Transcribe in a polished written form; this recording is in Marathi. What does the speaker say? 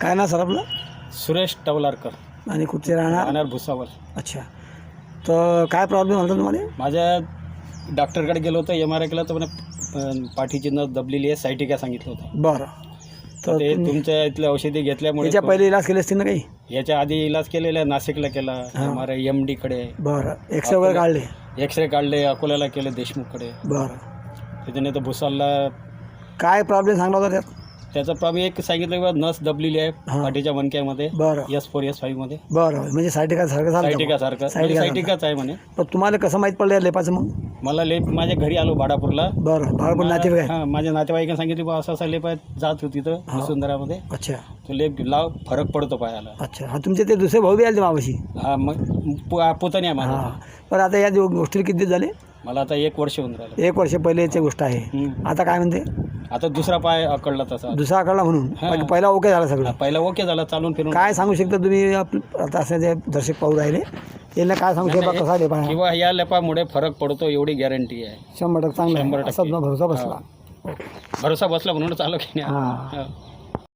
काय ना सर आपलं? सुरेश टवलारकर आणि कुठचे राहणार? भुसावळ. अच्छा, तर काय प्रॉब्लेम होता तुम्हाला? माझ्या डॉक्टरकडे गेलो होतो, MRI केला तर म्हणे पाठीची नस दबलेली आहे, सायटिका सांगितलं होतं. बरं, तर ते तुमच्या इथले औषधी घेतल्यामुळे याच्या पहिले इलाज केले असतील ना काही? याच्या आधी इलाज केलेला आहे, नाशिकला केला, MRI MD कडे. बरं, एक्सरे वगैरे काढले? एक्सरे काढले, अकोल्याला केले, देशमुखकडे. बरं, त्याच्याने तर भुसावळला काय प्रॉब्लेम सांगला होता त्यात? त्याचा प्रॉब्लेम एक सांगितलं की नस दबलेली आहे पाठीच्या मणक्यामध्ये, बरं S4 S5 मध्ये. बरं, म्हणजे सायटिका सारखं झालं? सायटिकाच आहे म्हणे. पण तुम्हाला कसं माहीत पडलं या लेपाचं मग? मला लेप माझ्या घरी आलो भाडापूरला. बरं, भाडपूर नातेवाईक आहे? हां, माझ्या नातेवाईकांनी सांगितलं बा असा लेप आहे, जात होती तिथं वसुंधरामध्ये. अच्छा तो लेप लाव, फरक पडतो पायाला. अच्छा, हा तुमचे ते दुसरे भाऊ बी आले मावशी? हा, मग पुतणी आहे माझा. हां, पण आता या गोष्टीला किती दिवस झाले? मला आता 1 वर्ष होऊन राहिलं. 1 वर्ष पहिलेची गोष्ट आहे. आता काय म्हणते? आता दुसरा पाय अकडला तसा. दुसरा आकडला म्हणून? बाकी पहिला ओके झाला सगळं? पहिला ओके झाला, चालून फिरून. काय सांगू शकता तुम्ही आता असे जे दर्शक पाहू राहिले त्यांना काय सांगू शकता कसा लेपा आहे? किंवा या लेपामुळे फरक पडतो एवढी गॅरंटी आहे. 100% चांगला आहे. 100% असा भरोसा बसला. भरोसा बसला म्हणून चालू की नाही. हां.